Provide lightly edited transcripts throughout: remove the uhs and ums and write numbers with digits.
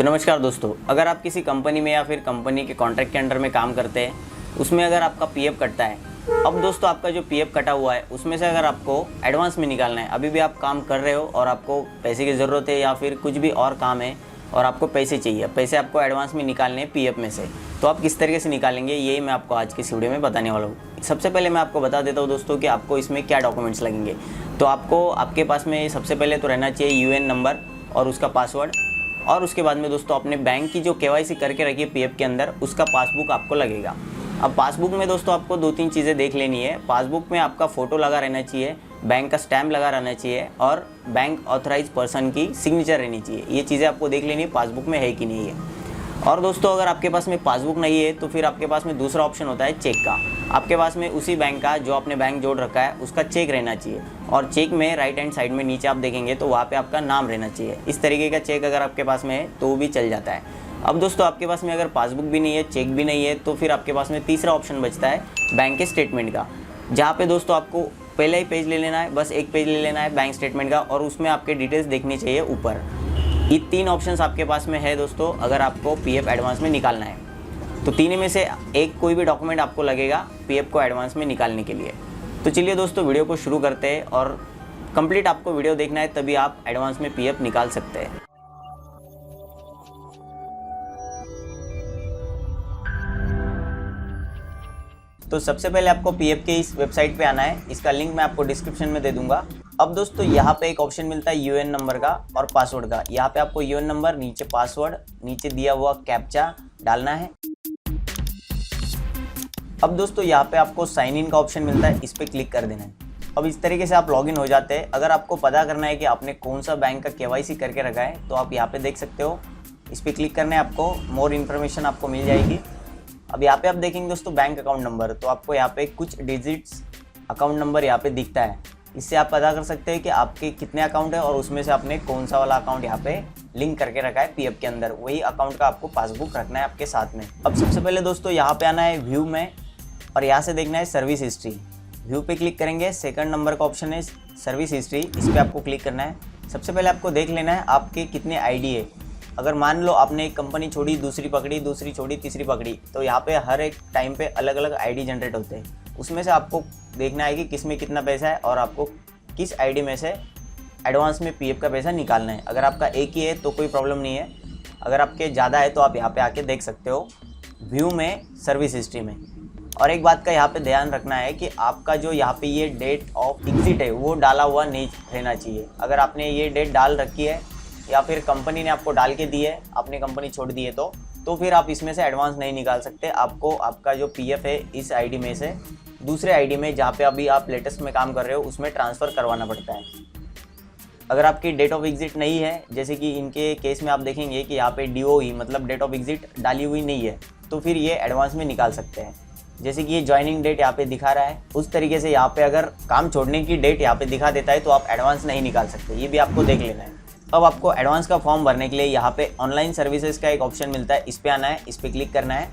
तो नमस्कार दोस्तों, अगर आप किसी कंपनी में या फिर कंपनी के कॉन्ट्रैक्ट के अंडर में काम करते हैं, उसमें अगर आपका पीएफ कटता है। अब दोस्तों आपका जो पीएफ कटा हुआ है उसमें से अगर आपको एडवांस में निकालना है, अभी भी आप काम कर रहे हो और आपको पैसे की ज़रूरत है या फिर कुछ भी और काम है और आपको पैसे चाहिए, पैसे आपको एडवांस में निकालने हैं पीएफ में से, तो आप किस तरीके से निकालेंगे यही मैं आपको आज की इस वीडियो में बताने वाला हूँ। सबसे पहले मैं आपको बता देता हूँ दोस्तों कि आपको इसमें क्या डॉक्यूमेंट्स लगेंगे। तो आपको आपके पास में सबसे पहले तो रहना चाहिए यूएन नंबर और उसका पासवर्ड, और उसके बाद में दोस्तों अपने बैंक की जो केवाईसी करके रखी है पीएफ के अंदर उसका पासबुक आपको लगेगा। अब पासबुक में दोस्तों आपको दो तीन चीज़ें देख लेनी है। पासबुक में आपका फ़ोटो लगा रहना चाहिए, बैंक का स्टैम्प लगा रहना चाहिए और बैंक ऑथराइज पर्सन की सिग्नेचर रहनी चाहिए। ये चीज़ें आपको देख लेनी है पासबुक में है कि नहीं है। और दोस्तों अगर आपके पास में पासबुक नहीं है तो फिर आपके पास में दूसरा ऑप्शन होता है चेक का। आपके पास में उसी बैंक का जो आपने बैंक जोड़ रखा है उसका चेक रहना चाहिए, और चेक में राइट हैंड साइड में नीचे आप देखेंगे तो वहाँ पे आपका नाम रहना चाहिए। इस तरीके का चेक अगर आपके पास में है तो वो भी चल जाता है। अब दोस्तों आपके पास में अगर पासबुक भी नहीं है, चेक भी नहीं है, तो फिर आपके पास में तीसरा ऑप्शन बचता है बैंक के स्टेटमेंट का, जहाँ पे दोस्तों आपको पहला ही पेज ले लेना है, बस एक पेज ले लेना है बैंक स्टेटमेंट का, और उसमें आपके डिटेल्स देखनी चाहिए ऊपर। ये तीन ऑप्शंस आपके पास में है दोस्तों अगर आपको पीएफ एडवांस में निकालना है। तो तीन में से एक कोई भी डॉक्यूमेंट आपको लगेगा पीएफ को एडवांस में निकालने के लिए। तो चलिए दोस्तों वीडियो को शुरू करते हैं, और कंप्लीट आपको वीडियो देखना है तभी आप एडवांस में पीएफ निकाल सकते हैं। तो सबसे पहले आपको पीएफ के इस वेबसाइट पे आना है, इसका लिंक मैं आपको डिस्क्रिप्शन में दे दूंगा। अब दोस्तों यहाँ पे एक ऑप्शन मिलता है यूएन नंबर का और पासवर्ड का। यहाँ पे आपको यूएन नंबर, नीचे पासवर्ड, नीचे दिया हुआ कैप्चा डालना है। अब दोस्तों यहाँ पे आपको साइन इन का ऑप्शन मिलता है, इस पर क्लिक कर देना है। अब इस तरीके से आप लॉगिन हो जाते हैं। अगर आपको पता करना है कि आपने कौन सा बैंक का केवाईसी करके रखा है तो आप यहाँ पे देख सकते हो, इस पर क्लिक करना है, आपको मोर इन्फॉर्मेशन आपको मिल जाएगी। अब यहाँ पे आप देखेंगे दोस्तों बैंक अकाउंट नंबर, तो आपको यहाँ पे कुछ डिजिट्स अकाउंट नंबर यहाँ पे दिखता है। इससे आप पता कर सकते हैं कि आपके कितने अकाउंट है और उसमें से आपने कौन सा वाला अकाउंट यहाँ पे लिंक करके रखा है पीएफ के अंदर, वही अकाउंट का आपको पासबुक रखना है आपके साथ में। अब सबसे पहले दोस्तों यहाँ पे आना है व्यू में, और यहाँ से देखना है सर्विस हिस्ट्री। व्यू पे क्लिक करेंगे, सेकंड नंबर का ऑप्शन है सर्विस हिस्ट्री, इस पर आपको क्लिक करना है। सबसे पहले आपको देख लेना है आपके कितने आईडी है। अगर मान लो आपने एक कंपनी छोड़ी, दूसरी पकड़ी, दूसरी छोड़ी, तीसरी पकड़ी, तो यहाँ पे हर एक टाइम पे अलग अलग आईडी जनरेट होते हैं। उसमें से आपको देखना है कि किस में कितना पैसा है और आपको किस आईडी में से एडवांस में पीएफ का पैसा निकालना है। अगर आपका एक ही है तो कोई प्रॉब्लम नहीं है, अगर आपके ज़्यादा है तो आप यहाँ पे आके देख सकते हो व्यू में सर्विस हिस्ट्री में। और एक बात का यहाँ पे ध्यान रखना है कि आपका जो यहाँ पे ये डेट ऑफ एग्जिट है वो डाला हुआ नहीं रहना चाहिए। अगर आपने ये डेट डाल रखी है या फिर कंपनी ने आपको डाल के दी है, आपने कंपनी छोड़ दी है, तो फिर आप इसमें से एडवांस नहीं निकाल सकते। आपको आपका जो पीएफ है इस आईडी में से दूसरे आईडी में जहाँ पे अभी आप लेटेस्ट में काम कर रहे हो उसमें ट्रांसफ़र करवाना पड़ता है। अगर आपकी डेट ऑफ एग्जिट नहीं है, जैसे कि इनके केस में आप देखेंगे कि यहाँ पे DOE मतलब डेट ऑफ एग्जिट डाली हुई नहीं है, तो फिर ये एडवांस में निकाल सकते हैं। जैसे कि ये ज्वाइनिंग डेट यहाँ पे दिखा रहा है, उस तरीके से यहाँ पे अगर काम छोड़ने की डेट यहाँ पे दिखा देता है तो आप एडवांस नहीं निकाल सकते, ये भी आपको देख लेना है। अब आपको एडवांस का फॉर्म भरने के लिए यहाँ पे ऑनलाइन सर्विसेज का एक ऑप्शन मिलता है, इस पे आना है, इस पे क्लिक करना है,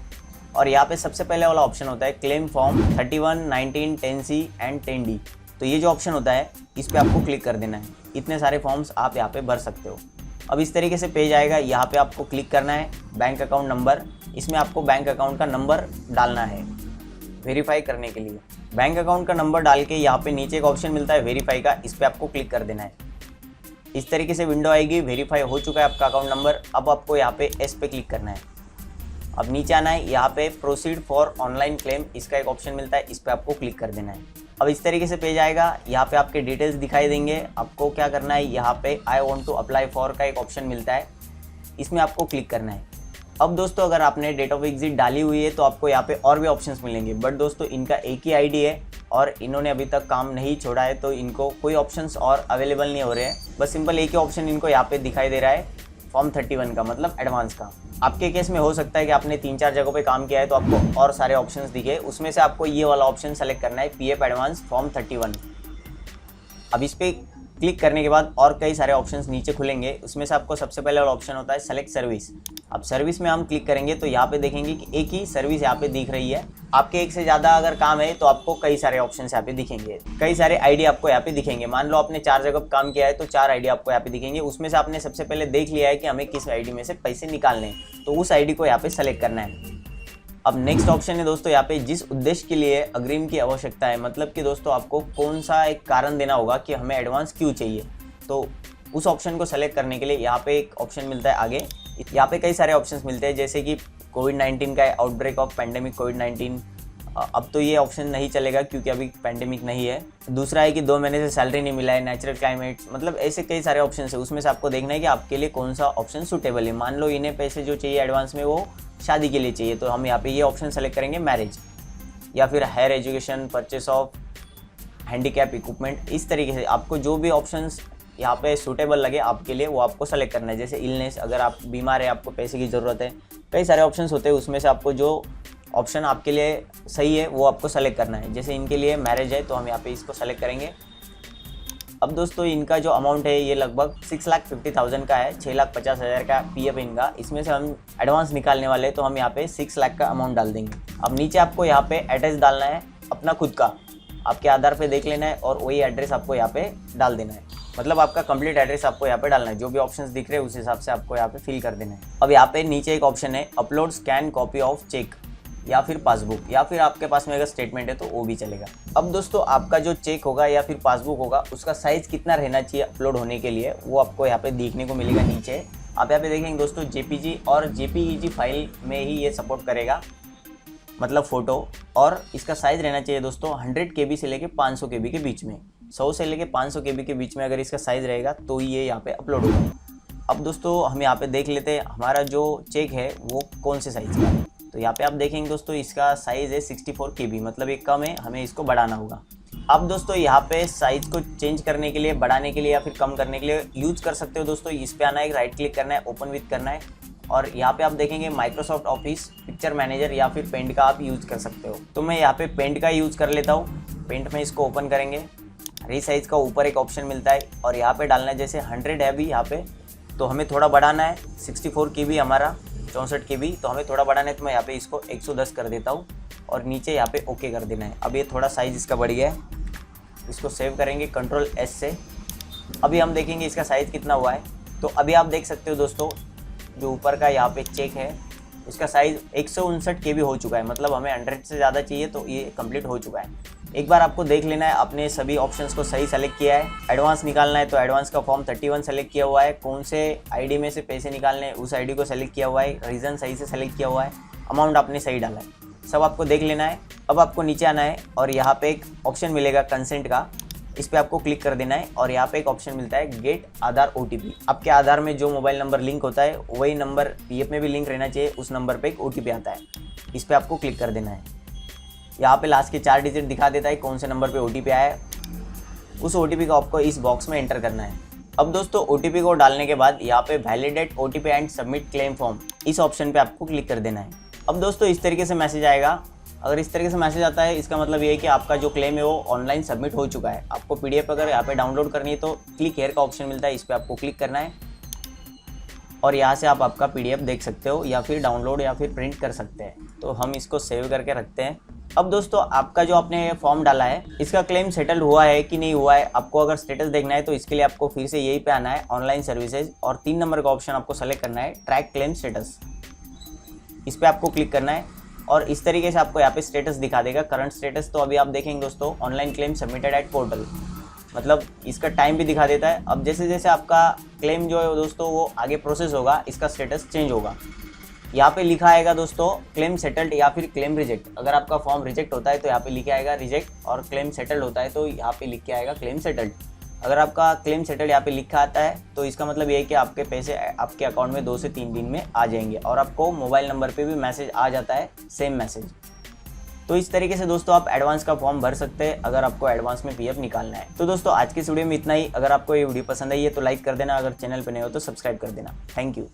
और यहाँ पे सबसे पहले वाला ऑप्शन होता है claim form 31, 19, 10C and 10D। तो ये जो ऑप्शन होता है इस पे आपको क्लिक कर देना है। इतने सारे फॉर्म्स आप यहाँ पे भर सकते हो। अब इस तरीके से पेज आएगा, यहाँ पे आपको क्लिक करना है बैंक अकाउंट नंबर, इसमें आपको बैंक अकाउंट का नंबर डालना है वेरीफाई करने के लिए। बैंक अकाउंट का नंबर डाल के यहाँ पे नीचे एक ऑप्शन मिलता है वेरीफाई का, इस पर आपको क्लिक कर देना है। इस तरीके से विंडो आएगी, वेरीफाई हो चुका है आपका अकाउंट नंबर। अब आपको यहाँ पे एस पे क्लिक करना है। अब नीचे आना है, यहाँ पे प्रोसीड फॉर ऑनलाइन क्लेम, इसका एक ऑप्शन मिलता है, इस पर आपको क्लिक कर देना है। अब इस तरीके से पेज आएगा, यहाँ पे आपके डिटेल्स दिखाई देंगे। आपको क्या करना है, यहाँ पे I want to apply for का एक ऑप्शन मिलता है, इसमें आपको क्लिक करना है। अब दोस्तों अगर आपने डेट ऑफ एग्जिट डाली हुई है तो आपको यहाँ पे और भी ऑप्शंस मिलेंगे, बट दोस्तों इनका एक ही आईडी है और इन्होंने अभी तक काम नहीं छोड़ा है, तो इनको कोई ऑप्शंस और अवेलेबल नहीं हो रहे हैं। बस सिंपल एक ही ऑप्शन इनको यहाँ पे दिखाई दे रहा है, फॉर्म 31 का, मतलब एडवांस का। आपके केस में हो सकता है कि आपने 3-4 जगहों पे काम किया है तो आपको और सारे ऑप्शंस दिखे, उसमें से आपको ये वाला ऑप्शन सेलेक्ट करना है, पीएफ एडवांस फॉर्म 31। अब इस पर क्लिक करने के बाद और कई सारे ऑप्शंस नीचे खुलेंगे। उसमें से आपको सबसे पहले वाला ऑप्शन होता है सेलेक्ट सर्विस। अब सर्विस में हम क्लिक करेंगे तो यहाँ पे देखेंगे कि एक ही सर्विस यहाँ पे दिख रही है। आपके एक से ज़्यादा अगर काम है तो आपको कई सारे ऑप्शन यहाँ पे दिखेंगे, कई सारे आईडी आपको यहाँ पे दिखेंगे। मान लो आपने 4 जगह काम किया है तो 4 आईडी आपको यहाँ पे दिखेंगे। उसमें से आपने सबसे पहले देख लिया है कि हमें किस आईडी में से पैसे निकालने हैं, तो उस आईडी को यहाँ पे सेलेक्ट करना है। अब नेक्स्ट ऑप्शन है दोस्तों यहाँ पे जिस उद्देश्य के लिए अग्रिम की आवश्यकता है, मतलब कि दोस्तों आपको कौन सा एक कारण देना होगा कि हमें एडवांस क्यों चाहिए। तो उस ऑप्शन को सेलेक्ट करने के लिए यहाँ पे एक ऑप्शन मिलता है आगे। यहाँ पे कई सारे ऑप्शंस मिलते हैं, जैसे कि कोविड-19 का आउटब्रेक ऑफ पैंडेमिक कोविड-19। अब तो ये ऑप्शन नहीं चलेगा क्योंकि अभी पैंडेमिक नहीं है। दूसरा है कि 2 महीने से सैलरी नहीं मिला है, नेचुरल क्लाइमेट, मतलब ऐसे कई सारे ऑप्शन है। उसमें से आपको देखना है कि आपके लिए कौन सा ऑप्शन सूटेबल है। मान लो इन्हें पैसे जो चाहिए एडवांस में वो शादी के लिए चाहिए, तो हम यहाँ पे ये ऑप्शन सेलेक्ट करेंगे मैरिज, या फिर higher education, purchase of handicap equipment. इस तरीके से आपको जो भी ऑप्शंस यहाँ पे सूटेबल लगे आपके लिए वो आपको सेलेक्ट करना है। जैसे इलनेस, अगर आप बीमार है, आपको पैसे की ज़रूरत है, कई सारे ऑप्शंस होते हैं। उसमें से आपको जो ऑप्शन आपके लिए सही है वो आपको सेलेक्ट करना है। जैसे इनके लिए मैरिज है तो हम यहाँ पे इसको सेलेक्ट करेंगे। अब दोस्तों इनका जो अमाउंट है ये लगभग 6,50,000 का है, 6,50,000 का पीएफ इनका। इसमें से हम एडवांस निकालने वाले हैं तो हम यहाँ पे 6 लाख का अमाउंट डाल देंगे। अब नीचे आपको यहाँ पे एड्रेस डालना है अपना खुद का, आपके आधार पे देख लेना है और वही एड्रेस आपको यहाँ पे डाल देना है। मतलब आपका कंप्लीट एड्रेस आपको यहाँ पे डालना है, जो भी ऑप्शंस दिख रहे हैं उस हिसाब से आपको यहाँ पे फिल कर देना है। अब यहाँ पे नीचे एक ऑप्शन है upload scan copy of cheque या फिर पासबुक, या फिर आपके पास में अगर स्टेटमेंट है तो वो भी चलेगा। अब दोस्तों आपका जो चेक होगा या फिर पासबुक होगा उसका साइज़ कितना रहना चाहिए अपलोड होने के लिए, वो आपको यहाँ पे देखने को मिलेगा नीचे। आप यहाँ पे देखेंगे दोस्तों JPG और JPEG फाइल में ही ये सपोर्ट करेगा, मतलब फ़ोटो। और इसका साइज़ रहना चाहिए दोस्तों 100 KB से लेके 500 KB के बीच में, 100 से लेके 500 KB के बीच में अगर इसका साइज़ रहेगा तो ये यहाँ पे अपलोड होगा। अब दोस्तों हम यहाँ पे देख लेते हैं हमारा जो चेक है वो कौन से साइज़ का है। तो यहाँ पे आप देखेंगे दोस्तों इसका साइज़ है 64 KB, मतलब ये कम है, हमें इसको बढ़ाना होगा। अब दोस्तों यहाँ पे साइज़ को चेंज करने के लिए, बढ़ाने के लिए या फिर कम करने के लिए यूज़ कर सकते हो दोस्तों। इस पे आना है, राइट क्लिक करना है, ओपन विथ करना है और यहाँ पे आप देखेंगे माइक्रोसॉफ्ट ऑफिस पिक्चर मैनेजर या फिर पेंट का आप यूज़ कर सकते हो। तो मैं यहाँ पे पेंट का यूज़ कर लेता हूँ। पेंट में इसको ओपन करेंगे, रीसाइज का ऊपर एक ऑप्शन मिलता है और यहाँ पे डालना है, जैसे 100 है अभी यहाँ पे, तो हमें थोड़ा बढ़ाना है। 64 KB हमारा 64 KB, तो हमें थोड़ा बढ़ाना है, तो मैं यहाँ पे इसको 110 कर देता हूँ और नीचे यहाँ पे ओके कर देना है। अब ये थोड़ा साइज़ इसका बढ़ गया है, इसको सेव करेंगे Ctrl+S से। अभी हम देखेंगे इसका साइज़ कितना हुआ है। तो अभी आप देख सकते हो दोस्तों जो ऊपर का यहाँ पे चेक है इसका साइज़ 159 KB हो चुका है, मतलब हमें 100 से ज़्यादा चाहिए तो ये कंप्लीट हो चुका है। एक बार आपको देख लेना है आपने सभी ऑप्शंस को सही सेलेक्ट किया है। एडवांस निकालना है तो एडवांस का फॉर्म 31 सेलेक्ट किया हुआ है, कौन से आईडी में से पैसे निकालने हैं उस आईडी को सेलेक्ट किया हुआ है, रीज़न सही से सेलेक्ट किया हुआ है, अमाउंट आपने सही डाला है, सब आपको देख लेना है। अब आपको नीचे आना है और यहाँ पे एक ऑप्शन मिलेगा कंसेंट का, इस पर आपको क्लिक कर देना है और यहाँ पे एक ऑप्शन मिलता है गेट आधार OTP। आपके आधार में जो मोबाइल नंबर लिंक होता है वही नंबर पीएफ में भी लिंक रहना चाहिए, उस नंबर पे एक OTP आता है, इस पर आपको क्लिक कर देना है। यहाँ पे लास्ट के 4 डिजिट दिखा देता है कौन से नंबर पे OTP आया है, उस OTP को आपको इस बॉक्स में एंटर करना है। अब दोस्तों OTP को डालने के बाद यहाँ पे validate OTP and submit claim form, इस ऑप्शन पे आपको क्लिक कर देना है। अब दोस्तों इस तरीके से मैसेज आएगा। अगर इस तरीके से मैसेज आता है इसका मतलब ये है कि आपका जो क्लेम है वो ऑनलाइन सबमिट हो चुका है। आपको PDF अगर यहाँ पे डाउनलोड करनी है तो क्लिक हेयर का ऑप्शन मिलता है, इस पर आपको क्लिक करना है और यहाँ से आप आपका PDF देख सकते हो या फिर डाउनलोड या फिर प्रिंट कर सकते हैं। तो हम इसको सेव करके रखते हैं। अब दोस्तों आपका जो आपने फॉर्म डाला है इसका क्लेम सेटल हुआ है कि नहीं हुआ है, आपको अगर स्टेटस देखना है तो इसके लिए आपको फिर से यही पे आना है ऑनलाइन सर्विसेज और 3 नंबर का ऑप्शन आपको सेलेक्ट करना है ट्रैक क्लेम स्टेटस, इस पर आपको क्लिक करना है और इस तरीके से आपको यहाँ पे स्टेटस दिखा देगा करंट स्टेटस। तो अभी आप देखेंगे दोस्तों online claim submitted at portal, मतलब इसका टाइम भी दिखा देता है। अब जैसे जैसे आपका क्लेम जो है दोस्तों वो आगे प्रोसेस होगा इसका स्टेटस चेंज होगा। यहाँ पे लिखा आएगा दोस्तों क्लेम सेटल्ड या फिर क्लेम रिजेक्ट। अगर आपका फॉर्म रिजेक्ट होता है तो यहाँ पे लिखे आएगा रिजेक्ट और क्लेम सेटल्ड होता है तो यहाँ पे लिख के आएगा क्लेम सेटल्ड। अगर आपका क्लेम सेटल्ड यहाँ पे लिखा आता है तो इसका मतलब ये है कि आपके पैसे आपके अकाउंट में 2 से 3 दिन में आ जाएंगे और आपको मोबाइल नंबर पे भी मैसेज आ जाता है, सेम मैसेज। तो इस तरीके से दोस्तों आप एडवांस का फॉर्म भर सकते हैं अगर आपको एडवांस में पीएफ निकालना है। तो दोस्तों आज की इस वीडियो में इतना ही। अगर आपको ये वीडियो पसंद आई है तो लाइक कर देना, अगर चैनल पर नए हो तो सब्सक्राइब कर देना। Thank you.